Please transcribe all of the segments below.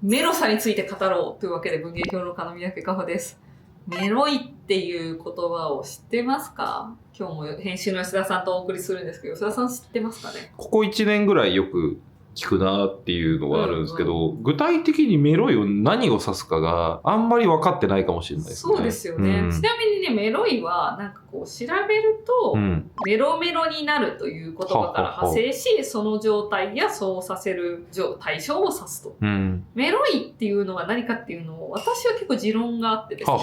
メロさについて語ろうというわけで文芸評論家の三宅佳穂です。メロいっていう言葉を知ってますか？今日も編集の吉田さんとお送りするんですけど、吉田さん知ってますかね？ここ1年ぐらいよく聞くなっていうのがあるんですけど、具体的にメロいを何を指すかがあんまり分かってないかもしれないですね。そうですよね。ちなみにね、メロいはなんかこう調べると、メロメロになるという言葉から派生し、その状態やそうさせる対象を指すと。メロいっていうのは何かっていうのを私は結構持論があってですね、あ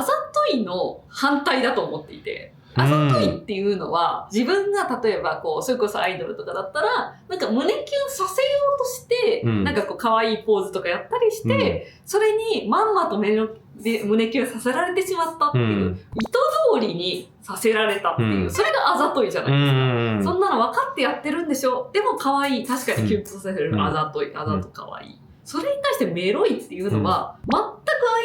ざといの反対だと思っていて、あざといっていうのは、自分が例えばこう、それこそアイドルとかだったら、なんか胸キュンさせようとして、なんかこう可愛いポーズとかやったりして、それにまんまと胸キュンさせられてしまったっていう、意図通りにさせられたっていう、それがあざといじゃないですか。そんなの分かってやってるんでしょ？でも可愛い、確かにキュンとさせるあざとい、あざと可愛い。それに対してメロいっていうのは、全く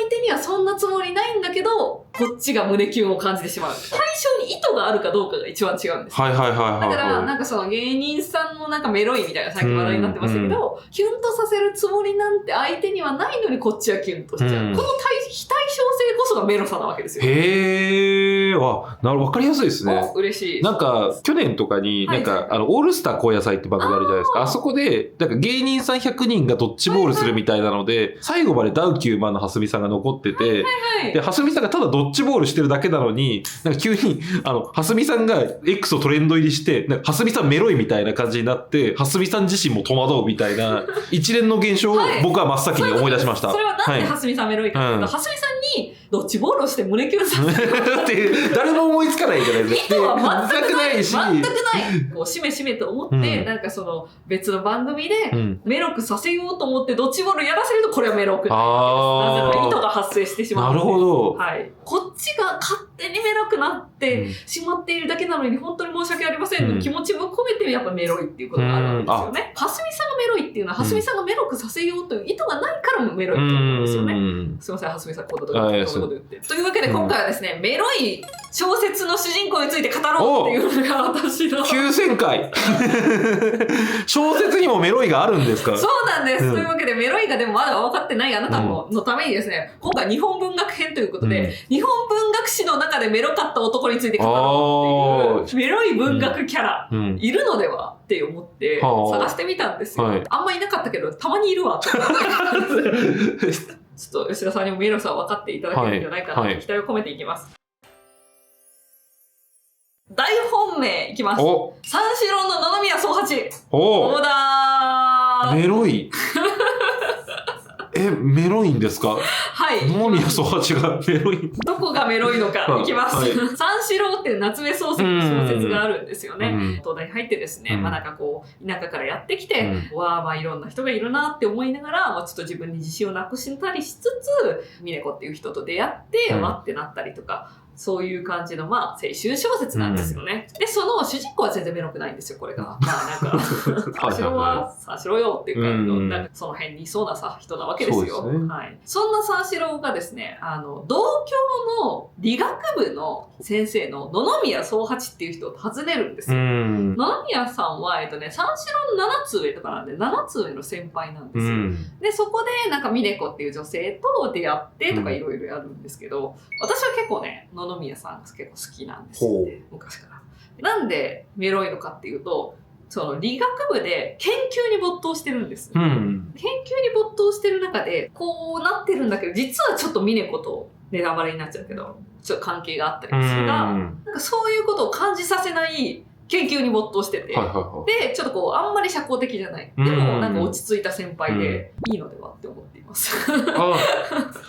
相手にはそんなつもりないんだけど、こっちが胸キュンを感じてしまう。対象に意図があるかどうかが一番違うんですよ。だから、なんかその芸人さんのなんかメロいみたいな最近話題になってましたけど、キュンとさせるつもりなんて相手にはないのにこっちはキュンとしちゃう。この非対称性こそがメロさなわけですよ。へー。わかりやすいですね。嬉しい。なんか、去年とかに、なんか、オールスター高野菜って番組あるじゃないですか。あそこで、なんか芸人さん100人がドッジボールするみたいなので、最後までダウ9万の蓮見さんが残ってて、で、蓮見さんがただドッジボールしてるだけなのに、なんか急に、蓮見さんが X をトレンド入りして、なんか蓮見さんメロいみたいな感じになって、蓮見さん自身も戸惑うみたいな、一連の現象を僕は真っ先に思い出しました。それはなんで蓮見さんメロいかっていうと、蓮見さんにドッジボールをして胸キュンさせるって誰も思いつかないじゃないですか。意図は全くないし、全くない。こうしめしめと思って、なんかその別の番組でメロくさせようと思ってドッジボールやらせるとこれはメロくない。なぜか意図が発生してしまう。なるほど。はい。こっちが勝手にメロくなってしまっているだけなのに本当に申し訳ありませんの気持ちも込めてやっぱメロいっていうことがあるわけですよね。蓮見さんがメロいっていうのは蓮見さんがメロくさせようという意図がないからもメロいって思うんですよね。すいません、蓮見さんこんなこと言って。というわけで今回はですね、メロい小説の主人公について語ろうっていうのが私の急旋回小説にもメロいがあるんですか？そうなんです、というわけでメロいがでもまだ分かってないあなたのためにですね、今回日本文学編ということで、日本文学史の中でメロかった男について語ろうっていうメロい文学キャラ、いるのではって思って探してみたんですよ、あんまいなかったけどたまにいるわちょっと吉田さんにもメロさを分かっていただけるんじゃないかなと期待を込めていきます。大本命いきます。三四郎の野々宮宗八。オーダー。メロい。メロいんですか？はい。野々宮宗八がメロい。どこがメロいのかいきます。三四郎っていう夏目漱石の小説があるんですよね。東大に入ってですね、なんかこう、田舎からやってきて、まあいろんな人がいるなって思いながら、ちょっと自分に自信をなくしたりしつつ、峰子っていう人と出会って、ってなったりとか、そういう感じの、青春小説なんですよね。で、その主人公は全然メロくないんですよ、これが。なんか、三四郎は三四郎よっていう感じの、なんかその辺にいそうな人なわけですよ。はい。そんな三四郎がですね、同郷の理学部の先生の野々宮宗八っていう人を訪ねるんですよ。野々宮さんは、三四郎の7つ上とかなんで、7つ上の先輩なんですよ。で、そこで、なんか峰子っていう女性と出会ってとかいろいろやるんですけど、私は結構ね、野々宮さんが結構好きなんですよね、昔から。なんでメロいのかっていうと、その理学部で研究に没頭してるんです。研究に没頭してる中で、こうなってるんだけど、実はちょっと峰子とネタバレになっちゃうけど、ちょっと関係があったりするが、なんかそういうことを感じさせない研究に没頭してて、で、ちょっとこう、あんまり社交的じゃない。でも、なんか落ち着いた先輩で、いいのではって思っています。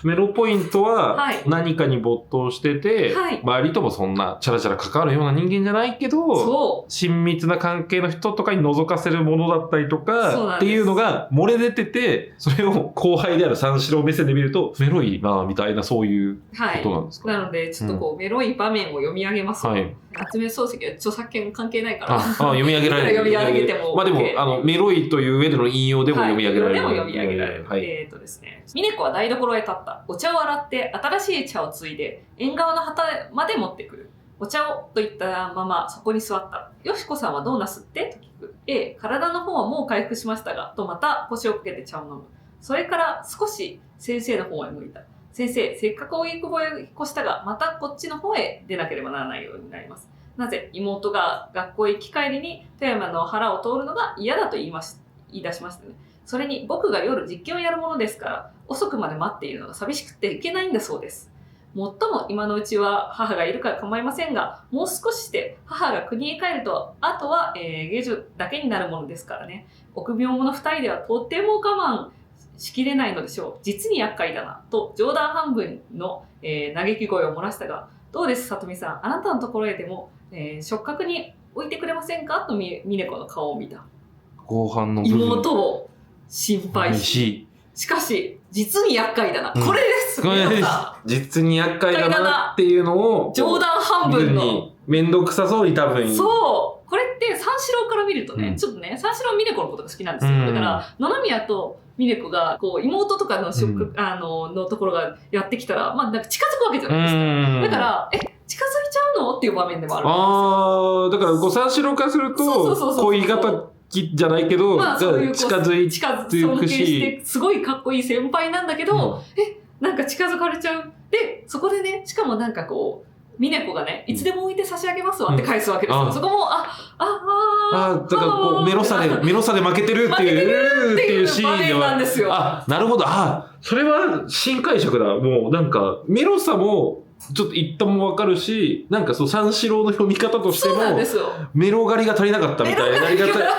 メロポイントは、何かに没頭してて、周りともそんな、チャラチャラ関わるような人間じゃないけど、親密な関係の人とかに覗かせるものだったりとか、っていうのが漏れ出てて、それを後輩である三四郎目線で見ると、メロいなみたいな、そういうことなんですか？なので、ちょっとこう、メロい場面を読み上げます。夏目漱石は著作権関係ないから。読み上げられる。読み上げても。でも、メロいという上での引用でも読み上げられる。読み上げられる。ですね。峰子は台所へ立った。お茶を洗って新しい茶をついで、縁側の旗まで持ってくる。お茶をと言ったままそこに座った。よしこさんはどうなすってと聞く。体の方はもう回復しましたが、とまた腰をかけて茶を飲む。それから少し先生の方へ向いた。先生、せっかく荻窪へ引っ越したが、またこっちの方へ出なければならないようになります。なぜ妹が学校へ行き帰りに富山の腹を通るのが嫌だと言い出しましたね。それに僕が夜実験をやるものですから、遅くまで待っているのが寂しくていけないんだそうです。もっとも今のうちは母がいるから構いませんが、もう少しして母が国へ帰ると、あとは、下女だけになるものですからね。臆病者二人ではとても我慢しきれないのでしょう。実に厄介だな、と冗談半分の、嘆き声を漏らしたが、どうです、さとみさん。あなたのところへでも、食卓に置いてくれませんかと峰子の顔を見た。後半の部分。妹を心配しかし、実に厄介だな。これです。これです。実に厄介だなっていうのを、冗談半分の。めんどくさそうに多分。そう。これって三四郎から見るとね、ちょっとね、三四郎は峰子のことが好きなんですよ。だから、野々宮と峰子が、こう、妹とかののところがやってきたら、まあ、なんか近づくわけじゃないですか。だから、近づいちゃうのっていう場面でもあるんですよ。だから、三四郎からすると、恋敵じゃないけど、まあ、そういう近づいていくし、すごいかっこいい先輩なんだけど、なんか近づかれちゃう。で、そこでね、しかもなんかこう、峰子がね、いつでも置いて差し上げますわって返すわけですよ。そこも、だからこう、メロさで負けてるっていうシーンなんですよ。なるほど。それは新解釈だ。もうなんか、メロさも、ちょっと言ったもわかるし、なんかそう、三四郎の読み方としても、メロ狩りが足りなかったみたいな。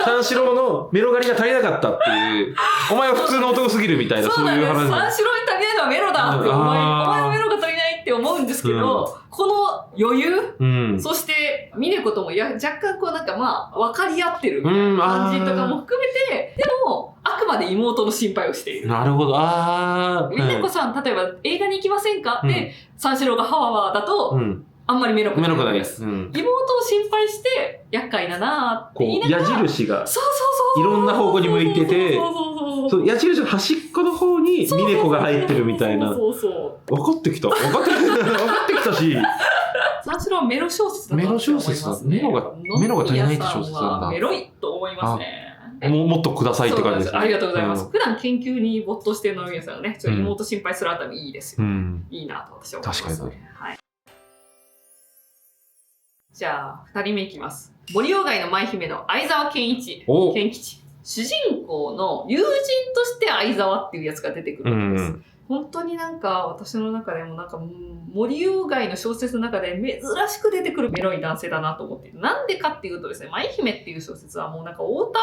三四郎のメロ狩りが足りなかったっていう、お前は普通の男すぎるみたいな、そういう話。三四郎に足りないのはメロだって、お前のメロが足りないって思うんですけど、この余裕、そして峰子とも若干こうなんかまあ分かり合ってるみたいな感じとかも含めて、でもあくまで妹の心配をしている。なるほど。峰子さん、例えば映画に行きませんかで、三四郎がハワワだと、あんまりメロくないです。妹を心配して厄介だなって言いながら、矢印がいろんな方向に向いてて、矢印の端っこの方に峰子が入ってるみたいな。分かってきたし。三四郎はメロ小説だと思いますね。メロが足りないって小説なんだ。メロいと思いますね。もっとくださいって感じですね。ありがとうございます。普段研究に没頭している野々宮さんがね、妹心配するあたりいいですよ。いいなと私は思います。確かに。じゃあ、2人目いきます。森鴎外の舞姫の相沢健吉。主人公の友人として相沢っていうやつが出てくるわけです。本当になんか私の中でもなんか森鴎外の小説の中で珍しく出てくるメロい男性だなと思っている。なんでかっていうとですね、舞姫っていう小説はもうなんか太田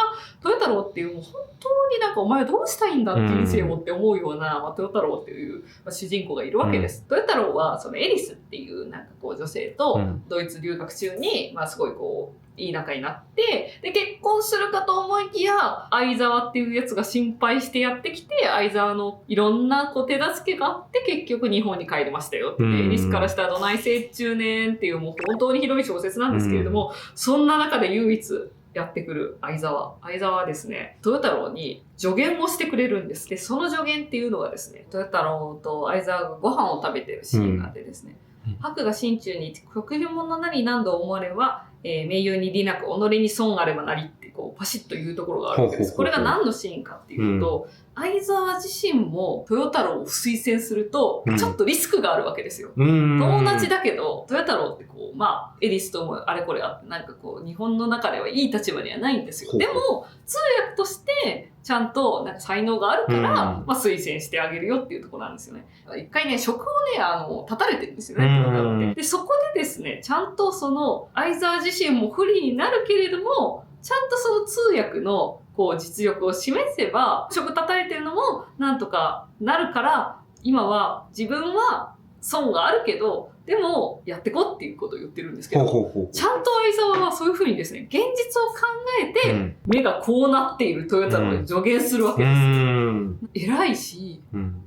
豊太郎っていうもう本当になんかお前はどうしたいんだって人生をって思うような、豊太郎っていう主人公がいるわけです。豊太郎はそのエリスっていうなんかこう女性とドイツ留学中にすごいこういい仲になって、で、結婚するかと思いきや、相沢っていうやつが心配してやってきて、相沢のいろんなこう手助けがあって、結局日本に帰りましたよって、エリスからしたらどないせい中年っていうもう本当に広い小説なんですけれども、そんな中で唯一やってくる相沢はですね、豊太郎に助言をしてくれるんです。で、その助言っていうのがですね、豊太郎と相沢がご飯を食べてるシーンがあってですね、白が心中に極秘物なり何度思われば、名優に利なく己に損あればなりってこうパシッと言うところがあるわけです。これが何のシーンかっていうと、相沢自身も豊太郎を推薦するとちょっとリスクがあるわけですよ。友達だけど豊太郎ってこうエリスともあれこれあってなんかこう日本の中ではいい立場にはないんですよ。でも通訳としてちゃんとなんか才能があるから、推薦してあげるよっていうところなんですよね。一回ね、職をね、立たれてるんですよね。で、そこでですね、ちゃんとその、相沢自身も不利になるけれども、ちゃんとその通訳のこう実力を示せば、職立たれてるのもなんとかなるから、今は自分は損があるけど、でもやってこっていうことを言ってるんですけど、ちゃんと相沢はそういうふうにですね、現実を考えて、目がこうなっているトヨタの助言するわけです。偉いし、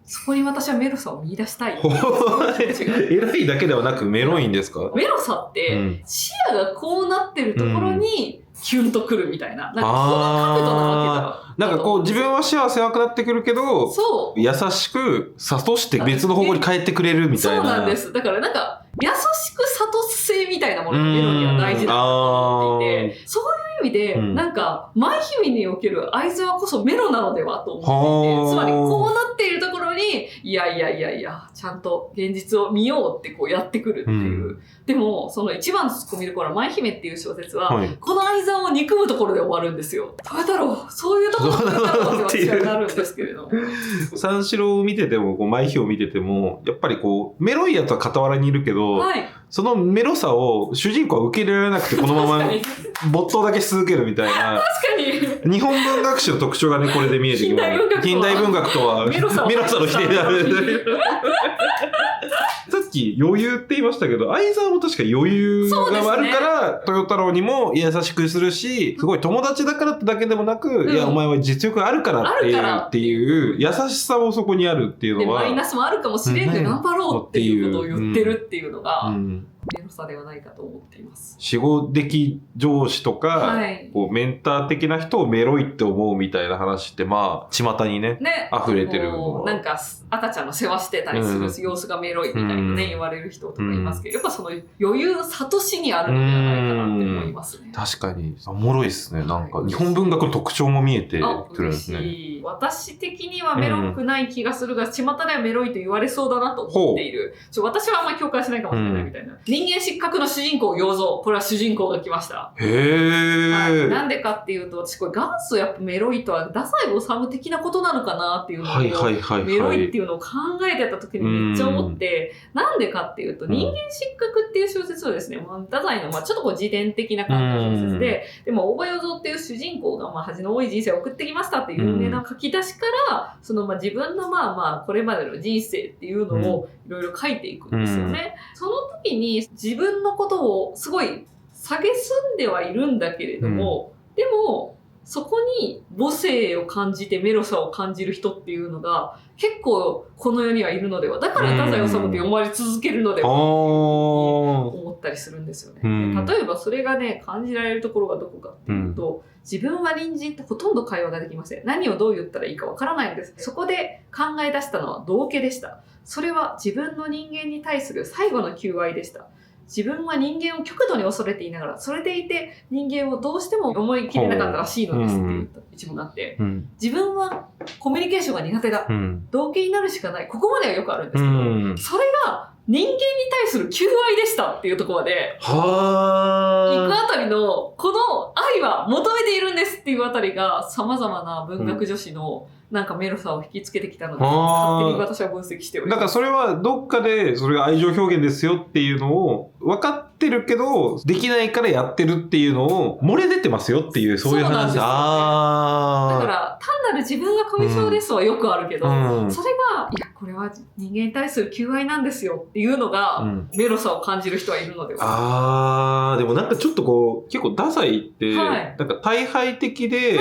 そこに私はメロさを見出したい。偉いだけではなくメロいんですか？メロさって、視野がこうなってるところに、キュンとくるみたいな。なんかこの角度なわけだ。なんかこう自分は視野は狭くなってくるけど、優しく諭して別の方向に変えてくれるみたいな。そうなんです。だからなんか優しく諭す性みたいなものがメロには大事だなと思っていて、そういう意いう意味で、なんか、舞姫における相沢こそメロなのではと思っていて、つまりこうなっているところに、いや、ちゃんと現実を見ようってこうやってくるっていう。でも、その一番のツッコミどころは、舞姫っていう小説は、この相沢を憎むところで終わるんですよ。どうだろう、そういうところだろうって私はなるんですけれども。三四郎を見てても、舞姫を見てても、やっぱりこう、メロいやつは傍らにいるけど、そのメロさを主人公は受け入れられなくて、このまま没頭だけし続けるみたいな。確かに。日本文学史の特徴がね、これで見えてきます。近代文学とは、メロさの否定である。さっき余裕って言いましたけど、相沢も確か余裕があるから、豊太郎にも優しくするし、すごい友達だからってだけでもなく、いや、お前は実力あるからっていう優しさもそこにあるっていうのは。マイナスもあるかもしれんで頑張ろうっていうことを言ってるっていうのが、メロさではないかと思っています。死後的上司とか、こうメンター的な人をメロいって思うみたいな話って、まあ、巷にね、溢れてるのなんか、赤ちゃんの世話してたりする様子がメロいみたいなね、言われる人とかいますけど、やっぱその余裕、諭しにあるのではないかなって思いますね。確かに。おもろいですね。なんか、日本文学の特徴も見えてくるんですね。私的にはメロくない気がするが、巷ではメロいと言われそうだなと思っている。私はあんまり共感しないかもしれないみたいな。人間失格の主人公、洋蔵。これは主人公が来ました。なんでかっていうと、私これ元祖やっぱメロいとは、太宰治的なことなのかなっていうのを、メロいっていうのを考えてた時にめっちゃ思って、なんでかっていうと、人間失格っていう小説はですね、太宰のちょっとこう自伝的な感じの小説で、でも大場洋蔵っていう主人公が恥の多い人生を送ってきましたっていう有名な書き出しから、その自分のこれまでの人生っていうのをいろいろ書いていくんですよね。その時に自分のことをすごい蔑んではいるんだけれども、でもそこに母性を感じてメロさを感じる人っていうのが結構この世にはいるのでは、だから太宰治って読まれ続けるのではと思ったりするんですよね。例えばそれがね、感じられるところがどこかっていうと、自分は隣人ってほとんど会話ができません。何をどう言ったらいいかわからないんです。そこで考え出したのは道化でした。それは自分の人間に対する最後の求愛でした。自分は人間を極度に恐れていながら、それでいて人間をどうしても思い切れなかったらしいのですっていう一文があって、自分はコミュニケーションが苦手だ。道化になるしかない。ここまではよくあるんですけど、それが人間に対する求愛でしたっていうところまで、行くあたりの、この愛は求めているんですっていうあたりが、様々な文学女子のなんかメロさを引きつけてきたので、勝手に私は分析しております。だからそれはどっかでそれが愛情表現ですよっていうのを分かってるけど、できないからやってるっていうのを漏れ出てますよっていう、そういう話。だから単なる自分が後遺症ですはよくあるけど、それが、いや、これは人間に対する求愛なんですよっていうのが、メロさを感じる人はいるのでは。でもなんかちょっとこう、結構太宰って、なんか大敗的で、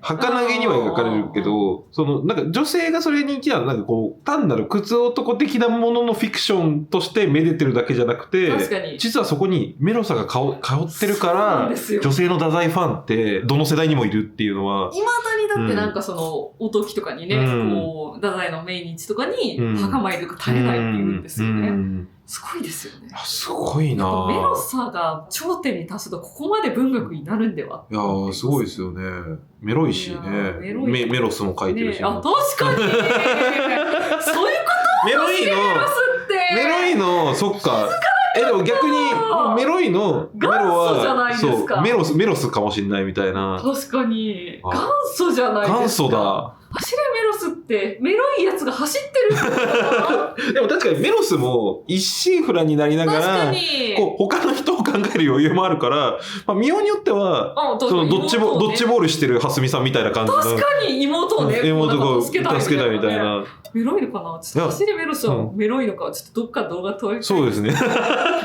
儚げには描かれるけど、そのなんか女性がそれに生きたらなんかこう単なる靴男的なもののフィクションとしてめでてるだけじゃなくて、実はそこにメロさが通ってるから女性の太宰ファンってどの世代にもいるっていうのは、未だにだってなんかそのおときとかにね、こう太宰の命日とかに墓参りとか絶えないって言うんですよね。すごいですよね。すごいな。メロさが頂点に達すとここまで文学になるんでは。いやー、すごいですよね。メロいしね。メロスも書いてるし、ね。確かにそういうことメロイの、そっか。でも逆に、メロイの、メロは、そう、メロスかもしんないみたいな。確かに。元祖じゃないですか。元祖だ。走れメロスって、メロいやつが走ってるでも確かにメロスも一心不乱になりながら、こう他の人を考える余裕もあるから、見ようによっては、そのドッジボールしてる蓮見さんみたいな感じの。確かに妹をね、助けたいみたいな。メロいのかなちょっと走れメロスはメロいのか、ちょっとどっか動画撮りたい。そうですね。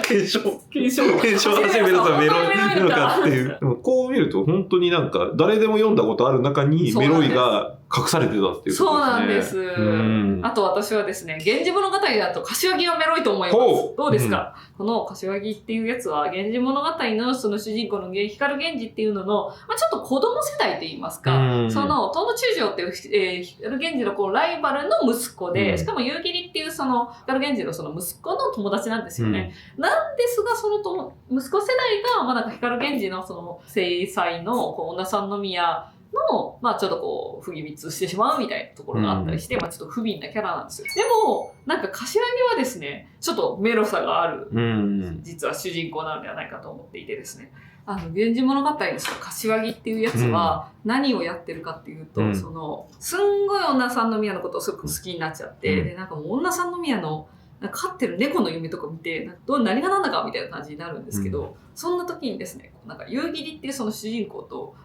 検証走れメロスはメロいのかっていう。でもこう見ると本当になんか誰でも読んだことある中にメロイが隠されてたっていうことですね。そうなんです。あと私はですね、源氏物語だと柏木がメロいと思います。どうですか、この柏木っていうやつは、源氏物語のその主人公の光源氏っていうのの、ちょっと子供世代といいますか、その、遠野中将っていう、光源氏のこうライバルの息子で、しかも夕霧っていうその、光源氏のその息子の友達なんですよね。なんですが、その息子世代が、なんか光源氏のその、正妻のこう女三宮の、ちょっとこう、不義密してしまうみたいなところがあったりして、ちょっと不憫なキャラなんですよ。でも、なんか柏木はですね、ちょっとメロさがある、実は主人公なのではないかと思っていてですね。源氏物語のその柏木っていうやつは何をやってるかっていうと、その、すんごい女三宮のことをすごく好きになっちゃって、で、なんかもう女三宮の飼ってる猫の夢とか見て、何が何だかみたいな感じになるんですけど、そんな時にですね、なんか夕霧っていうその主人公と、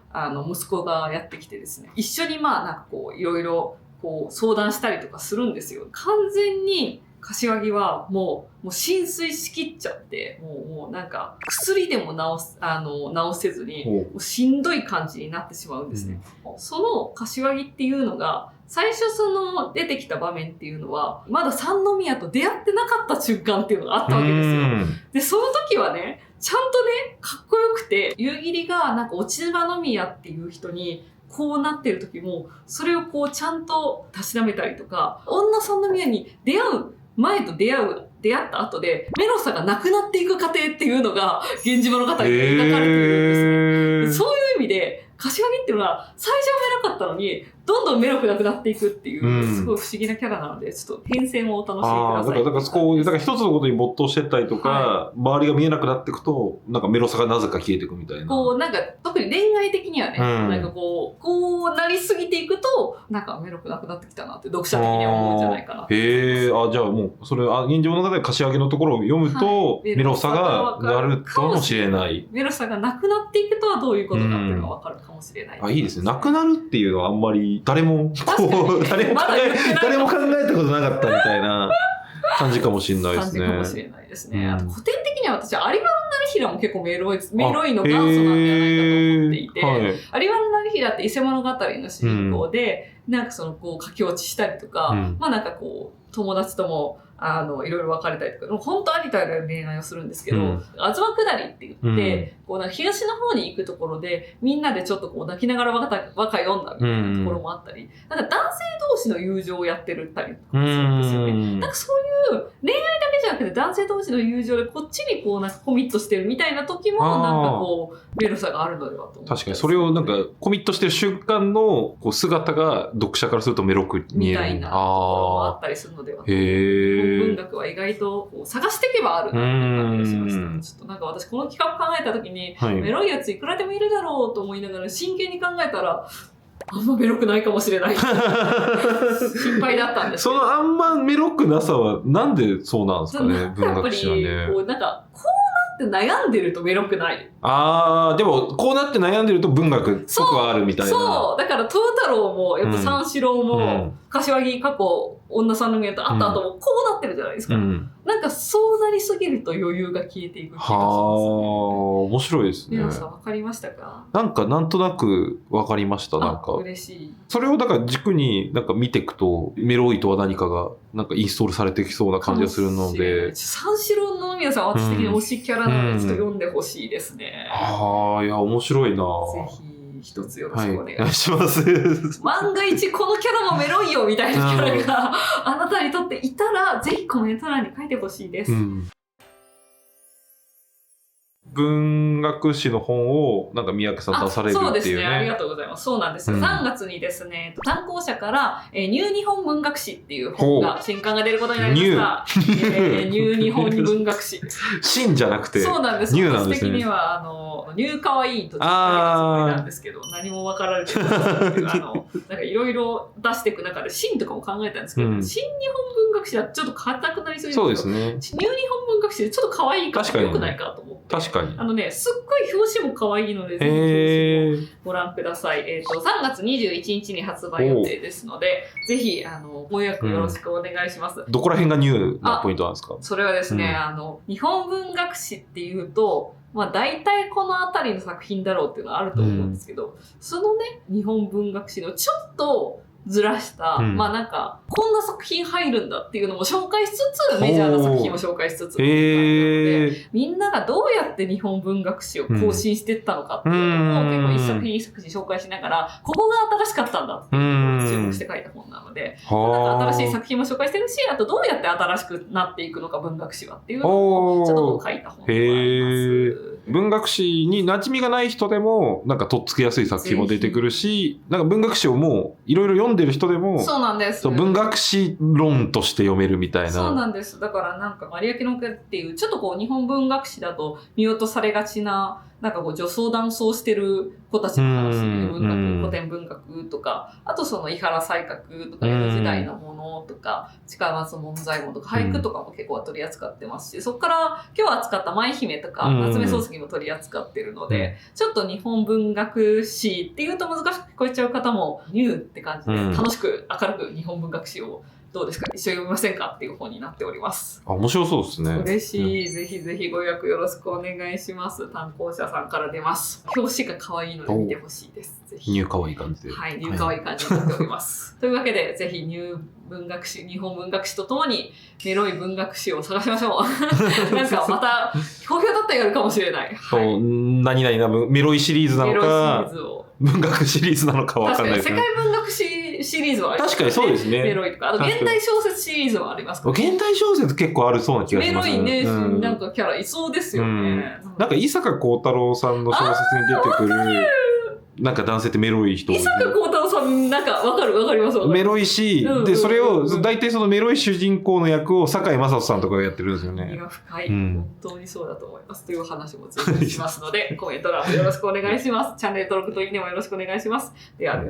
息子がやってきてですね、一緒になんかこう、いろいろこう相談したりとかするんですよ。完全に柏木はもう浸水しきっちゃって、もうなんか薬でも治せずに、もうしんどい感じになってしまうんですね。その柏木っていうのが、最初その出てきた場面っていうのは、まだ三宮と出会ってなかった瞬間っていうのがあったわけですよ。で、その時はね、ちゃんとね、かっこよくて、夕霧がなんか落葉宮っていう人に、こうなってる時も、それをこうちゃんとたしなめたりとか、女三宮に出会う前と出会った後で、メロさがなくなっていく過程っていうのが、源氏物語で描かれているんですね。そういう意味で、柏木っていうのは、最初はメロかったのに、どんどんメロくなくなっていくっていう、すごい不思議なキャラなので、ちょっと変遷をお楽しみください。だから一つのことに没頭してったりとか、周りが見えなくなっていくと、なんかメロさがなぜか消えていくみたいな。なんか、特に恋愛的にはね、なんかこうなりすぎていくと、なんかメロくなくなってきたなって読者的には思うんじゃないかな。へえ、じゃあもう、それ、源氏物語柏木のところを読むと、メロさがなるかもしれない。メロさがなくなっていくとはどういうことかっていうのがわかるかもしれない。いいですね。なくなるっていうのはあんまり、誰も考えたことなかったみたいな感じかもしれないですね。感じかもしれないですね。あと古典的には私は有馬の成平も結構メロいの元祖なんではないかと思っていて、有馬の成平って伊勢物語の主人公で、なんかそのこう駆け落ちしたりとか、なんかこう友達ともいろいろ別れたりとか、本当ありとあらゆる恋愛をするんですけど、あずま下りって言って、こうなんか東の方に行くところで、みんなでちょっとこう泣きながら和歌読んだみたいなところもあったり、なんか男性同士の友情をやってるったりとかするんですよね。なんかそういう恋愛だけじゃなくて男性同士の友情でこっちにこうなんかコミットしてるみたいな時も、なんかこう、メロさがあるのではと思う。確かにそれをなんかコミットしてる瞬間のこう姿が読者からするとメロく見える。みたいなところもあったりするのではと。文学は意外と探していけばあるなっていう感じがしました。ちょっとなんか私この企画考えた時に、メロいやついくらでもいるだろうと思いながら真剣に考えたら、あんまメロくないかもしれない。心配だったんですけど。そのあんまメロくなさはなんでそうなんですかね、文学史はね。なんかこうなって悩んでるとメロくない。でもこうなって悩んでると文学っぽくはあるみたいな。そうだから豊太郎もやっぱ三四郎も、柏木過去女さんの宮と会った後もこうなってるじゃないですか。なんかそうなりすぎると余裕が消えていく気がしますね。面白いですね。皆さん分かりましたか？なんとなく分かりました。なんか嬉しい。それをだから軸になんか見ていくとメロイとは何かがなんかインストールされてきそうな感じがするので。三四郎の宮さんは私的に推しキャラなのでちょっと読んでほしいですね。いや面白いな。ぜひ。一つよろしくお願いします。万が一このキャラもメロいよみたいなキャラがあなたにとっていたら、ぜひコメント欄に書いてほしいです。文学史の本をなんか三宅さん出されるっていうね。そうですね。ありがとうございます。そうなんですよ。3月にですね、単行者からニュー日本文学史っていう本が、新刊が出ることになりました。ニュー日本文学史。新じゃなくて、そうなんです。ニューなんですね。私的にはニューかわいいとちょっとつもりなんですけど、何も分かられてないなんかいろいろ出していく中で新とかも考えたんですけど、新日本文学史はちょっと硬くなりそうですけど、そうですね。ニュー日本文学史でちょっと可愛いから良くないかと思って。確かに。すっごい表紙も可愛いので、ぜひご覧ください。3月21日に発売予定ですので、ぜひ、ご予約よろしくお願いします。どこら辺がニューなポイントなんですか？それはですね、日本文学史っていうと、大体この辺りの作品だろうっていうのはあると思うんですけど、そのね、日本文学史のちょっとずらした、まあなんか、こんな作品入るんだっていうのも紹介しつつ、メジャーな作品も紹介しつつ、みんながどうやって日本文学史を更新していったのかっていうのを結構一作品一作品紹介しながら、ここが新しかったんだっていうのを注目して書いた本なので、なんか新しい作品も紹介してるし、あとどうやって新しくなっていくのか文学史はっていうのをちょっと書いた本ではあります。文学史に馴染みがない人でもなんかとっつきやすい作品も出てくるし、なんか文学史をもういろいろ読んでる人でもそうなんです。文学史論として読めるみたいな。そうなんです。だからなんか有明の句っていうちょっとこう日本文学史だと見落とされがちななんかこう女装男装してる子たちの話で文学、古典文学とか、あとその井原西鶴とか江戸時代のものとか、近松門左衛門とか俳句とかも結構取り扱ってますし、そこから今日扱った舞姫とか夏目漱石も取り扱ってるので、ちょっと日本文学史っていうと難しく聞こえちゃう方もニューって感じで楽しく明るく日本文学史をどうですか一緒に読みませんかっていう本になっております。面白そうですね。嬉しい。ぜひぜひご予約よろしくお願いします。単行者さんから出ます。表紙が可愛いので見てほしいです。ぜひ。ニュー可愛い感じで。はい、ニュー可愛い感じになっております。というわけで、ぜひニュー文学史、日本文学史とともにメロい文学史を探しましょう。なんかまた、好評だったらやるかもしれない。はい、何々なメロイシリーズなのか、文学シリーズなのかわかんないですね。世界文学史シリーズはありますね。確かにそうですね。メロイとか。あと、現代小説シリーズもありますから、ね。現代小説結構あるそうな気がしますね。メロイね、なんかキャラいそうですよね。なんか、伊坂幸太郎さんの小説に出てくる、なんか男性ってメロい人。伊坂幸太郎さん、なんかわかります。メロいし、で、それを、大体そのメロい主人公の役を堺雅人さんとかがやってるんですよね。意味が深い。本当にそうだと思います。という話も随分しますので、コメント欄もよろしくお願いします。チャンネル登録といいねもよろしくお願いします。では。